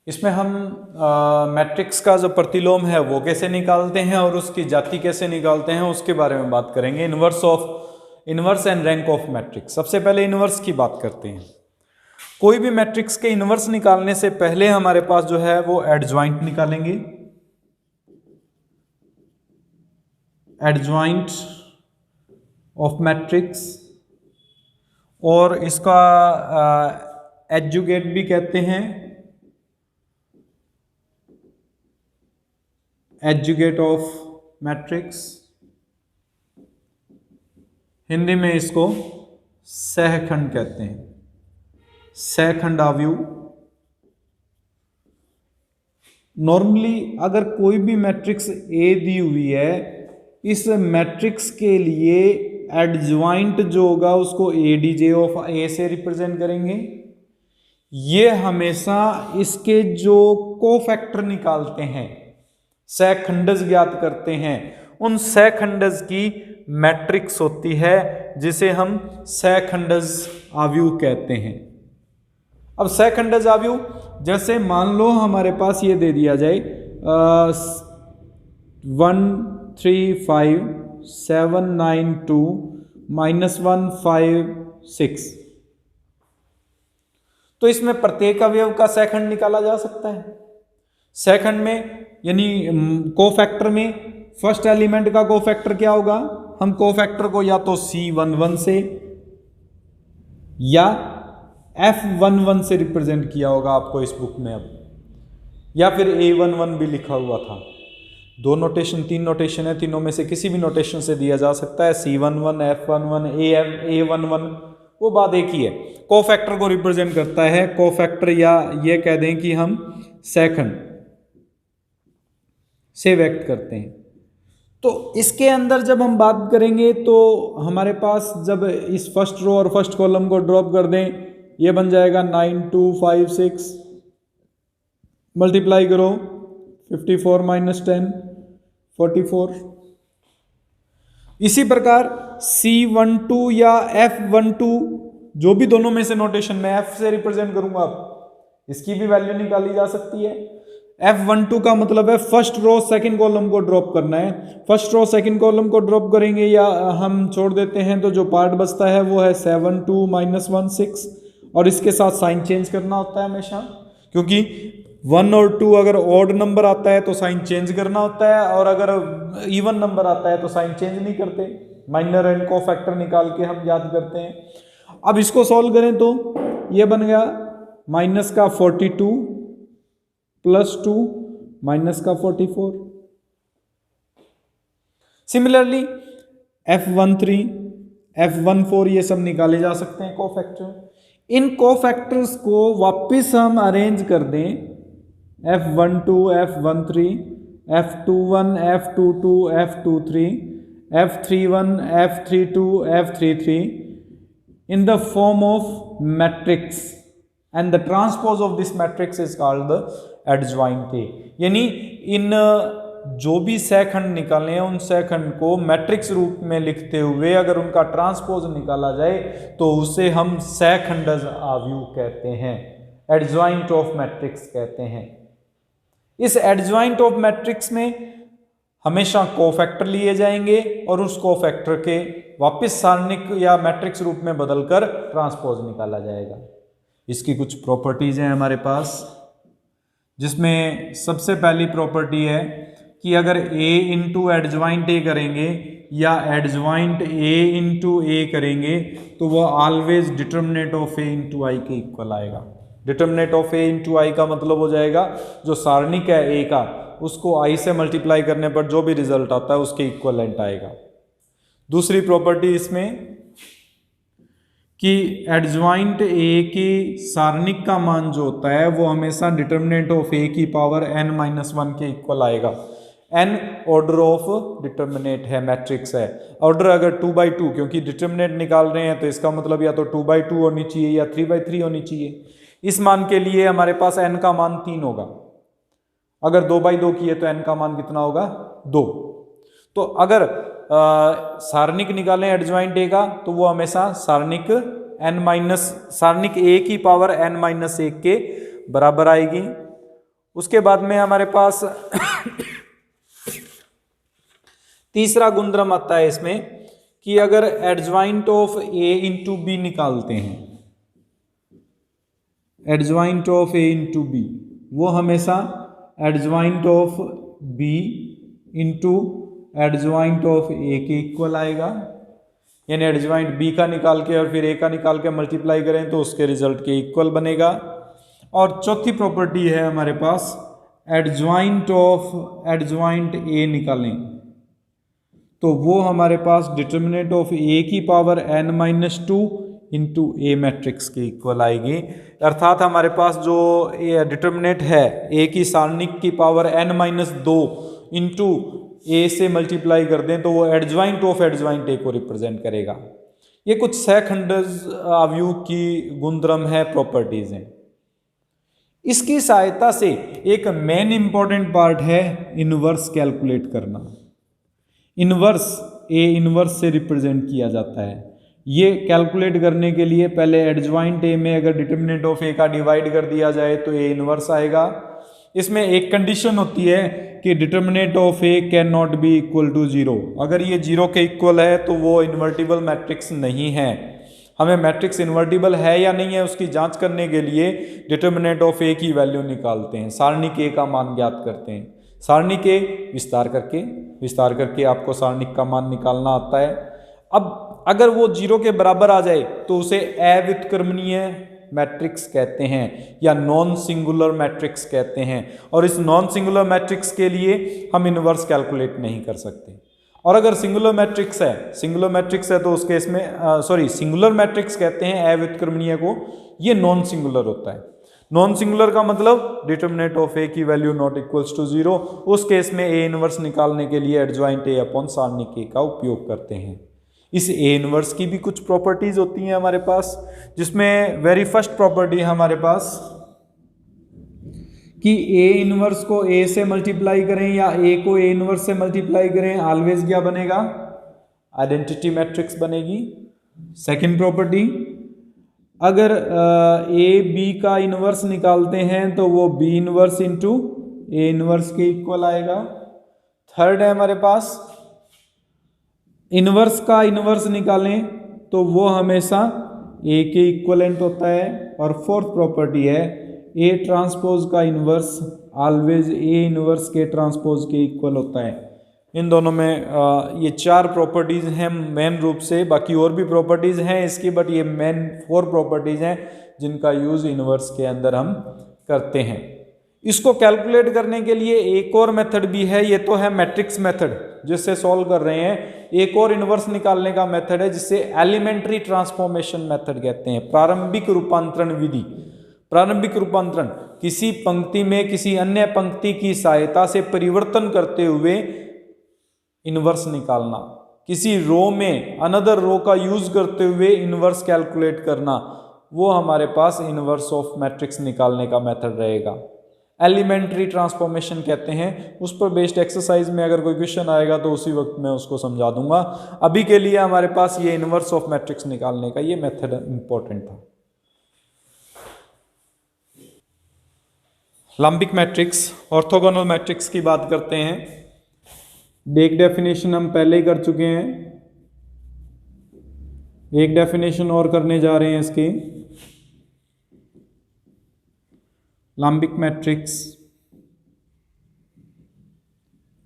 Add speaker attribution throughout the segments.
Speaker 1: इसमें हम मैट्रिक्स का जो प्रतिलोम है वो कैसे निकालते हैं और उसकी जाति कैसे निकालते हैं उसके बारे में बात करेंगे। Inverse and rank of matrix. सबसे पहले इनवर्स की बात करते हैं। कोई भी मैट्रिक्स के इनवर्स निकालने से पहले हमारे पास जो है वो एडजॉइंट निकालेंगे। एडजॉइंट ऑफ मैट्रिक्स, और इसका एडजुगेट भी कहते हैं, एडजुगेट ऑफ मैट्रिक्स। हिंदी में इसको सहखंड कहते हैं, सहखंड आव्यूह। नॉर्मली अगर कोई भी मैट्रिक्स ए दी हुई है, इस मैट्रिक्स के लिए एडजॉइंट जो होगा उसको एडीजे ऑफ ए से रिप्रेजेंट करेंगे। ये हमेशा इसके जो कोफैक्टर निकालते हैं, सहखंडज ज्ञात करते हैं, उन सहखंडज की मैट्रिक्स होती है जिसे हम सहखंडज आव्यूह कहते हैं। अब सहखंडज आव्यूह जैसे मान लो हमारे पास ये दे दिया जाए 1 3 5 7 9 2 -1 5 6, तो इसमें प्रत्येक अवयव का सहखंड निकाला जा सकता है। सहखंड में यानी कोफैक्टर में फर्स्ट एलिमेंट का कोफैक्टर क्या होगा? हम कोफैक्टर को या तो C11 से या F11 से रिप्रेजेंट किया होगा आपको इस बुक में, अब या फिर A11 भी लिखा हुआ था। दो नोटेशन, तीन नोटेशन है, तीनों में से किसी भी नोटेशन से दिया जा सकता है। C11, F11, A11, वो बात एक ही है। कोफैक्टर को रिप्रेजेंट करता है कोफैक्टर, या ये कह दें कि हम सहखंड से व्यक्त करते हैं। तो इसके अंदर जब हम बात करेंगे तो हमारे पास जब इस फर्स्ट रो और फर्स्ट कॉलम को ड्रॉप कर दें, ये बन जाएगा 9 2 5 6, मल्टीप्लाई करो 54 - 10 44। इसी प्रकार C12 या F12, जो भी दोनों में से नोटेशन में F से रिप्रेजेंट करूंगा, आप इसकी भी वैल्यू निकाली जा सकती है। F12 का मतलब है फर्स्ट रो सेकंड कॉलम को ड्रॉप करना है। फर्स्ट रो सेकंड कॉलम को ड्रॉप करेंगे या हम छोड़ देते हैं तो जो पार्ट बचता है वो है 7 2 -1 6, और इसके साथ साइन चेंज करना होता है हमेशा, क्योंकि 1 और 2 अगर ऑड नंबर आता है तो साइन चेंज करना होता है, और अगर इवन नंबर आता है तो साइन चेंज नहीं करते। माइनर एंड कोफैक्टर निकाल के हम याद करते हैं। अब इसको सॉल्व करें तो ये बन गया माइनस का 42 +2 माइनस का 44। सिमिलरली F13, F14 ये सब निकाले जा सकते हैं कोफैक्टर। इन कोफैक्टर्स को वापस हम अरेंज कर दें, F12, F13, F21, F22, F23, F31, F32, F33 in the form of matrix, and the transpose of this matrix is called the adjoint A। यानी इन जो भी सहखंड निकाले हैं उन सहखंड को मैट्रिक्स रूप में लिखते हुए अगर उनका ट्रांसपोज निकाला जाए तो उसे हम सहखंडज आव्यूह कहते हैं, एडजॉइंट ऑफ मैट्रिक्स कहते हैं। इस एडजॉइंट ऑफ मैट्रिक्स में हमेशा कोफैक्टर लिए जाएंगे और उस कोफैक्टर के वापस सारणिक या मैट्रिक्स रूप में बदलकर ट्रांसपोज निकाला जाएगा। इसकी कुछ प्रॉपर्टीज हैं हमारे पास, जिसमें सबसे पहली प्रॉपर्टी है कि अगर A इंटू एडजॉइंट A करेंगे या एडजॉइंट A इंटू A करेंगे तो वो always determinant of A into I के इक्वल आएगा। Determinant of A into I का मतलब हो जाएगा जो सारणिक है A का, उसको I से मल्टीप्लाई करने पर जो भी रिजल्ट आता है उसके इक्वलेंट आएगा। दूसरी प्रॉपर्टी इसमें कि एडजॉइंट A की सारणिक का मान जो होता है वो हमेशा डिटर्मिनेंट ऑफ A की पावर n-1 के इक्वल आएगा। n ऑर्डर ऑफ डिटर्मिनेंट है, मैट्रिक्स है। ऑर्डर अगर 2/2, क्योंकि डिटर्मिनेंट निकाल रहे हैं तो इसका मतलब या तो 2/2 होनी चाहिए या 3/3 होनी चाहिए। इस मान के लिए हमारे पास n का मान 3 होगा। अगर 2/2 किए तो n का मान कितना होगा? 2। तो अगर सारणिक निकालें एडजॉइंट A का तो वो हमेशा सारणिक A की पावर n-1 के बराबर आएगी। उसके बाद में हमारे पास तीसरा गुणधर्म आता है इसमें कि अगर adjoint of A into B निकालते हैं, adjoint of A into B, वो हमेशा adjoint of B into adjoint of A के इक्वल आएगा। यानी एडजॉइंट बी का निकाल के और फिर ए का निकाल के मल्टीप्लाई करें तो उसके रिजल्ट के इक्वल बनेगा। और चौथी प्रॉपर्टी है हमारे पास एडजॉइंट ऑफ एडजॉइंट ए निकालें तो वो हमारे पास डिटर्मिनेंट ऑफ ए की पावर n-2 इंटू ए मैट्रिक्स के इक्वल आएगी। अर्थात हमारे पास जो डिटर्मिनेंट है ए की सारणिक की पावर n-2 इंटू ए से मल्टीप्लाई कर दें तो वो एडजॉइंट ऑफ एडजॉइंट ए को रिप्रेजेंट करेगा। ये कुछ सहखंडज अवयव की गुणधर्म है, प्रॉपर्टीज हैं। इसकी सहायता से एक मेन इंपॉर्टेंट पार्ट है इनवर्स कैलकुलेट करना। इनवर्स ए इनवर्स से रिप्रेजेंट किया जाता है। ये कैलकुलेट करने के लिए पहले एडजॉइंट ए में अगर डिटर्मिनेंट ऑफ ए का डिवाइड कर दिया जाए तो ए इनवर्स आएगा। इसमें एक कंडीशन होती है कि determinant of A can not be equal to 0। अगर ये 0 के इक्वल है तो वो इन्वर्टिबल मैट्रिक्स नहीं है। हमें मैट्रिक्स इन्वर्टिबल है या नहीं है उसकी जांच करने के लिए डिटर्मिनेंट ऑफ ए की वैल्यू निकालते हैं, सारणिक ए का मान ज्ञात करते हैं। सारणिक ए विस्तार करके आपको सारणिक का मान निकालना आता है। अब अगर वो 0 के बराबर आ जाए तो उसे अव्युत्क्रमणीय मैट्रिक्स कहते हैं या नॉन सिंगुलर मैट्रिक्स कहते हैं। और इस नॉन सिंगुलर मैट्रिक्स के लिए हम इनवर्स कैलकुलेट नहीं कर सकते। और अगर सिंगुलर मैट्रिक्स है तो उस केस में सिंगुलर मैट्रिक्स कहते हैं अव्युत्क्रमणीय को, ये नॉन सिंगुलर होता है। नॉन सिंगुलर का मतलब डिटर्मिनेंट ऑफ ए की वैल्यू नॉट इक्वल्स टू 0। उस केस में ए इनवर्स निकालने के लिए एडजॉइंट ए अपॉन सारणिक ए का उपयोग करते हैं। इस ए इनवर्स की भी कुछ प्रॉपर्टीज होती हैं हमारे पास, जिसमें वेरी फर्स्ट प्रॉपर्टी हमारे पास कि ए इनवर्स को ए से मल्टीप्लाई करें या ए को ए इनवर्स से मल्टीप्लाई करें, ऑलवेज क्या बनेगा, आइडेंटिटी मैट्रिक्स बनेगी। सेकंड प्रॉपर्टी, अगर ए बी का इनवर्स निकालते हैं तो वो B inverse into A inverse के इक्वल आएगा। थर्ड है हमारे पास इनवर्स का इनवर्स निकालें तो वो हमेशा ए के इक्वलेंट होता है। और फोर्थ प्रॉपर्टी है ए ट्रांसपोज का इनवर्स ऑलवेज ए इनवर्स के ट्रांसपोज के इक्वल होता है। इन दोनों में ये 4 प्रॉपर्टीज हैं मेन रूप से, बाकी और भी प्रॉपर्टीज हैं इसकी, बट ये मेन 4 प्रॉपर्टीज हैं जिनका यूज इनवर्स के अंदर हम करते हैं। इसको कैलकुलेट करने के लिए एक और मेथड भी है, ये तो है मैट्रिक्स मेथड जिससे सॉल्व कर रहे हैं। एक और इनवर्स निकालने का मेथड है जिसे एलिमेंट्री ट्रांसफॉर्मेशन मेथड कहते हैं, प्रारंभिक रूपांतरण विधि। प्रारंभिक रूपांतरण किसी पंक्ति में किसी अन्य पंक्ति की सहायता से परिवर्तन करते हुए इनवर्स निकालना, किसी रो में अनदर रो का यूज करते हुए इनवर्स कैलकुलेट करना, वो हमारे पास इनवर्स ऑफ मैट्रिक्स निकालने का मेथड रहेगा। एलिमेंट्री ट्रांसफॉर्मेशन कहते हैं। उस पर बेस्ड एक्सरसाइज में अगर कोई क्वेश्चन आएगा तो उसी वक्त मैं उसको समझा दूंगा। अभी के लिए हमारे पास ये इनवर्स ऑफ मैट्रिक्स निकालने का ये मेथड इंपॉर्टेंट था। लंबिक मैट्रिक्स, ऑर्थोगोनल मैट्रिक्स की बात करते हैं। एक डेफिनेशन हम पहले ही कर चुके हैं, एक डेफिनेशन और करने जा रहे हैं इसकी। लंबिक मैट्रिक्स,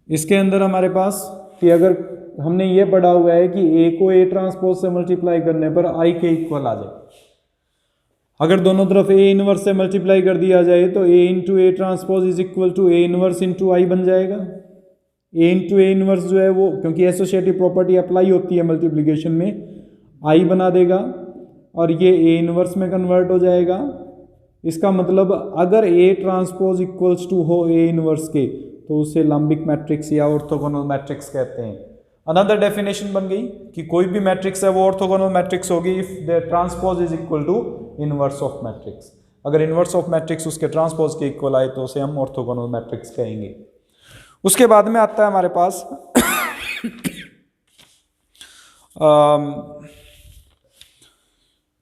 Speaker 1: इसके अंदर हमारे पास कि अगर हमने ये पढ़ा हुआ है कि ए को ए ट्रांसपोज से मल्टीप्लाई करने पर आई के इक्वल आ जाए। अगर दोनों तरफ ए इनवर्स से मल्टीप्लाई कर दिया जाए तो A into A transpose is equal to A inverse into I बन जाएगा। ए इंटू ए इनवर्स जो है वो, क्योंकि एसोसिएटिव प्रॉपर्टी अप्लाई होती है मल्टीप्लिकेशन में, आई बना देगा और ये ए इनवर्स में कन्वर्ट हो जाएगा। इसका मतलब अगर ए ट्रांसपोज इक्वल्स टू हो ए इनवर्स के तो उसे लंबिक मैट्रिक्स या ऑर्थोगोनल मैट्रिक्स कहते हैं। अनदर डेफिनेशन बन गई कि कोई भी मैट्रिक्स है वो ऑर्थोगोनल मैट्रिक्स होगी if the transpose is equal to inverse of matrix. अगर इनवर्स ऑफ मैट्रिक्स उसके ट्रांसपोज के इक्वल आए तो उसे हम ऑर्थोगोनल मैट्रिक्स कहेंगे। उसके बाद में आता है हमारे पास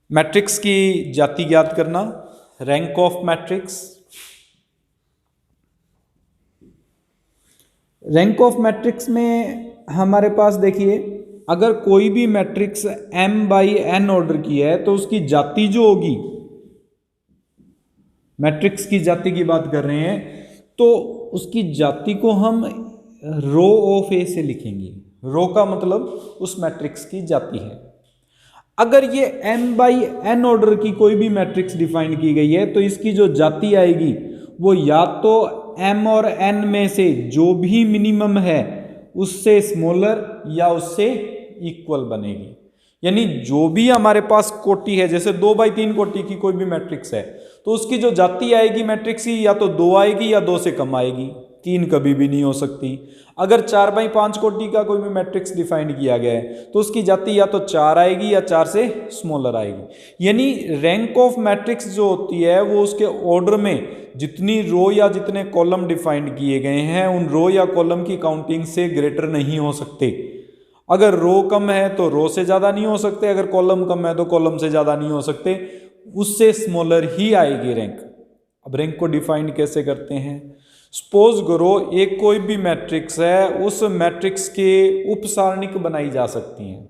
Speaker 1: मैट्रिक्स की जाति ज्ञात करना, rank of matrix. Rank of matrix में हमारे पास देखिए, अगर कोई भी मैट्रिक्स m/n ऑर्डर की है तो उसकी जाति जो होगी, मैट्रिक्स की जाति की बात कर रहे हैं, तो उसकी जाति को हम रो ऑफ ए से लिखेंगे। रो का मतलब उस मैट्रिक्स की जाति है। अगर ये m/n ऑर्डर की कोई भी मैट्रिक्स डिफाइन की गई है तो इसकी जो जाति आएगी वो या तो m और n में से जो भी मिनिमम है उससे स्मॉलर या उससे इक्वल बनेगी। यानी जो भी हमारे पास कोटि है, जैसे 2/3 कोटि की कोई भी मैट्रिक्स है तो उसकी जो जाति आएगी मैट्रिक्स की या तो 2 आएगी या 2 से कम आएगी, 3 कभी भी नहीं हो सकती। अगर 4/5 कोटि का कोई भी मैट्रिक्स डिफाइन किया गया है तो उसकी जाति या तो 4 आएगी या 4 से स्मॉलर आएगी। यानी रैंक ऑफ मैट्रिक्स जो होती है वो उसके ऑर्डर में जितनी रो या जितने कॉलम डिफाइन किए गए हैं उन रो या कॉलम की काउंटिंग से ग्रेटर नहीं हो सकते। अगर रो कम है तो रो से ज़्यादा नहीं हो सकते, अगर कॉलम कम है तो कॉलम से ज़्यादा नहीं हो सकते, उससे स्मॉलर ही आएगी रैंक। अब रैंक को डिफाइन कैसे करते हैं? सपोज करो एक कोई भी मैट्रिक्स है, उस मैट्रिक्स के उपसारणिक बनाई जा सकती हैं।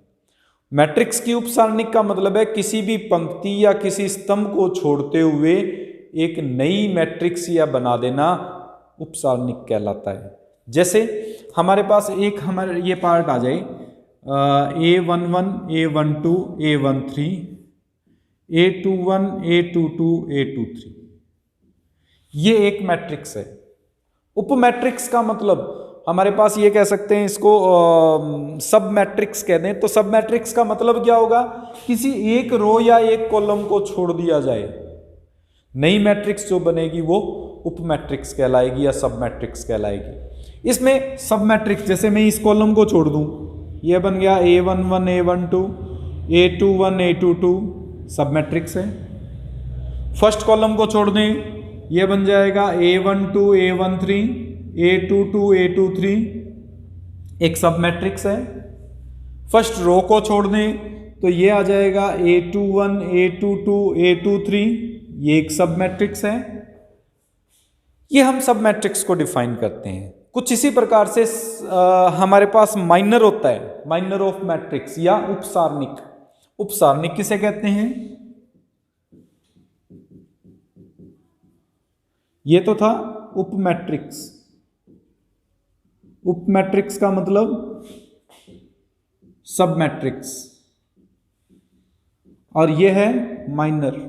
Speaker 1: मैट्रिक्स की उपसारणिक का मतलब है किसी भी पंक्ति या किसी स्तंभ को छोड़ते हुए एक नई मैट्रिक्स या बना देना उपसारणिक कहलाता है। जैसे हमारे पास एक हमारे ये पार्ट आ जाए A11 A12 A13 A21 A22 A23, ये एक मैट्रिक्स है। उप मैट्रिक्स का मतलब हमारे पास ये कह सकते हैं, इसको सब मैट्रिक्स कह दें। तो सब मैट्रिक्स का मतलब क्या होगा? किसी एक रो या एक कॉलम को छोड़ दिया जाए, नई मैट्रिक्स जो बनेगी वो उप मैट्रिक्स कहलाएगी या सब मैट्रिक्स कहलाएगी। इसमें सब मैट्रिक्स, जैसे मैं इस कॉलम को छोड़ दूं, ये बन गया A11 A12 A21 A22, सब मैट्रिक्स है। फर्स्ट कॉलम को छोड़ दें, ये बन जाएगा A12 A13 A22 A23, एक सब मैट्रिक्स है। फर्स्ट रो को छोड़ दें तो ये आ जाएगा A21 A22 A23, ये एक सब मैट्रिक्स है। ये हम सब मैट्रिक्स को डिफाइन करते हैं। कुछ इसी प्रकार से हमारे पास माइनर होता है, माइनर ऑफ मैट्रिक्स या उपसारणिक। उपसारणिक किसे कहते हैं? ये तो था उप मैट्रिक्स। उप मैट्रिक्स का मतलब सब मैट्रिक्स, और ये है माइनर।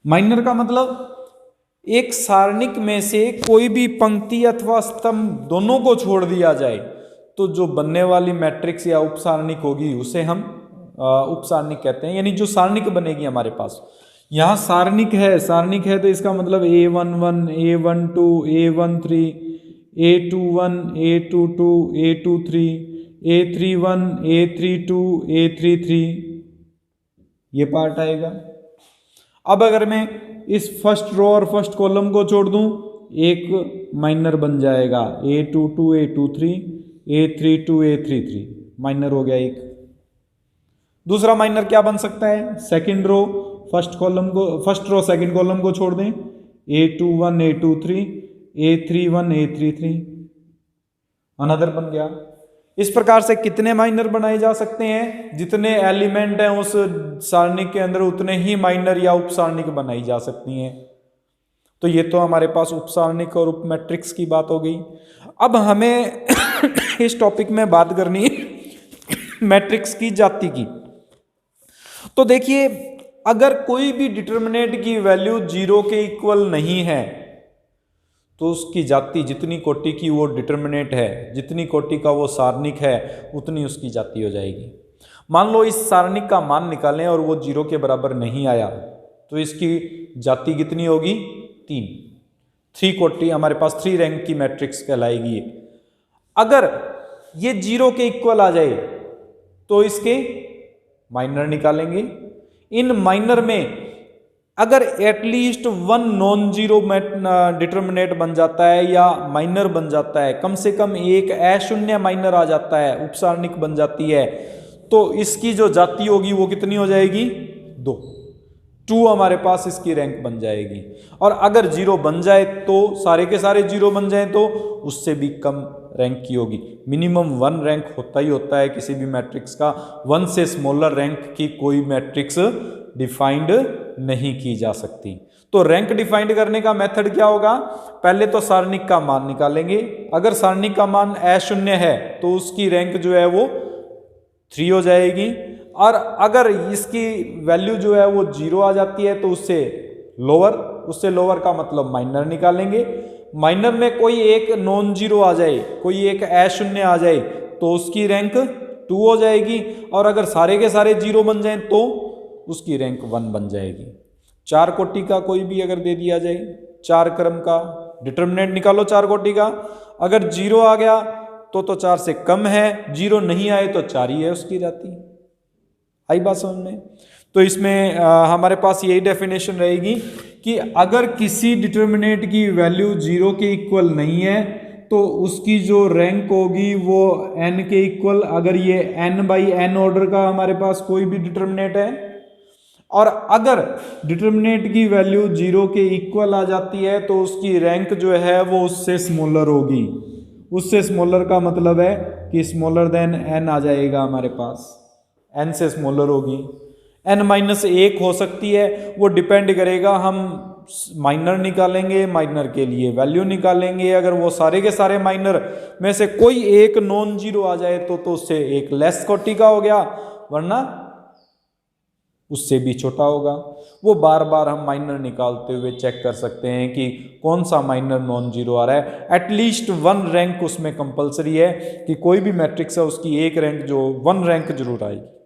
Speaker 1: माइनर का मतलब एक सारणिक में से कोई भी पंक्ति अथवा स्तंभ दोनों को छोड़ दिया जाए तो जो बनने वाली मैट्रिक्स या उपसारणिक होगी उसे हम उपसारणिक कहते हैं। यानी जो सारणिक बनेगी हमारे पास, यहाँ सारणिक है तो इसका मतलब A11 A12 A13 A21 A22 A23 A31 A32 A33, ये पार्ट आएगा। अब अगर मैं इस फर्स्ट रो और फर्स्ट कॉलम को छोड़ दूं, एक माइनर बन जाएगा A22 A23 A32 A33, minor हो गया एक। दूसरा माइनर क्या बन सकता है? Second row first row second column को छोड़ दें, A21 A23 A31 A33, another बन गया। इस प्रकार से कितने माइनर बनाए जा सकते हैं? जितने एलिमेंट हैं उस सारणिक के अंदर उतने ही माइनर या उपसारणिक बनाई जा सकती हैं। तो ये तो हमारे पास उपसारणिक और उप मैट्रिक्स की बात हो गई। अब हमें इस टॉपिक में बात करनी है मैट्रिक्स की जाति की। तो देखिए, अगर कोई भी डिटर्मिनेंट की वैल्यू 0 के इक्वल नहीं है तो उसकी जाति, जितनी कोटि की वो डिटर्मिनेंट है, जितनी कोटि का वो सारणिक है, उतनी उसकी जाति हो जाएगी। मान लो इस सारणिक का मान निकालें और वो 0 के बराबर नहीं आया तो इसकी जाति कितनी होगी? 3 कोटि, हमारे पास 3 रैंक की मैट्रिक्स कहलाएगी ये। अगर ये 0 के इक्वल आ जाए तो इसके माइनर निकालेंगे। इन माइनर में अगर एटलीस्ट 1 नॉन जीरो डिटर्मिनेंट बन जाता है या माइनर बन जाता है, कम से कम एक अशून्य माइनर आ जाता है, उपसारणिक बन जाती है, तो इसकी जो जाति होगी वो कितनी हो जाएगी? 2। 2 हमारे पास इसकी रैंक बन जाएगी। और अगर 0 बन जाए तो सारे के सारे 0 बन जाए तो उससे भी कम रैंक की होगी। मिनिमम 1 रैंक होता ही होता है किसी भी मैट्रिक्स का। 1 से स्मॉलर रैंक की कोई मैट्रिक्स डिफाइंड नहीं की जा सकती। तो रैंक डिफाइंड करने का मेथड क्या होगा? पहले तो सारणिक का मान निकालेंगे। अगर सारणिक का मान अशून्य है तो उसकी रैंक जो है वो 3 हो जाएगी। और अगर इसकी वैल्यू जो है वो 0 आ जाती है तो उससे लोअर का मतलब माइनर निकालेंगे। माइनर में कोई एक नॉन जीरो आ जाए, कोई एक अशून्य आ जाए तो उसकी रैंक 2 हो जाएगी। और अगर सारे के सारे 0 बन जाएं तो उसकी रैंक 1 बन जाएगी। 4 कोटि का कोई भी अगर दे दिया जाए, 4 क्रम का डिटर्मिनेंट निकालो 4 कोटि का। अगर 0 आ गया तो 4 से कम है, 0 नहीं आए तो 4 ही है उसकी जाती। आई बात समझ में? तो इसमें हमारे पास यही डेफिनेशन रहेगी कि अगर किसी डिटर्मिनेंट की वैल्यू 0 के इक्वल नहीं है तो उसकी जो रैंक होगी वो n के इक्वल, अगर ये n/n ऑर्डर का हमारे पास कोई भी डिटर्मिनेंट है, और अगर डिटर्मिनेंट की वैल्यू 0 के इक्वल आ जाती है तो उसकी रैंक जो है वो उससे स्मॉलर होगी। उससे स्मॉलर का मतलब है कि स्मॉलर देन n आ जाएगा हमारे पास, n से स्मॉलर होगी। n-1 हो सकती है, वो डिपेंड करेगा, हम माइनर निकालेंगे, माइनर के लिए वैल्यू निकालेंगे। अगर वो सारे के सारे माइनर में से कोई एक नॉन जीरो आ जाए तो उससे एक लेस कोटि का हो गया, वरना उससे भी छोटा होगा। वो बार बार हम माइनर निकालते हुए चेक कर सकते हैं कि कौन सा माइनर नॉन जीरो आ रहा है। एटलीस्ट 1 रैंक उसमें कंपलसरी है कि कोई भी मैट्रिक्स है उसकी एक रैंक जो 1 रैंक जरूर आएगी।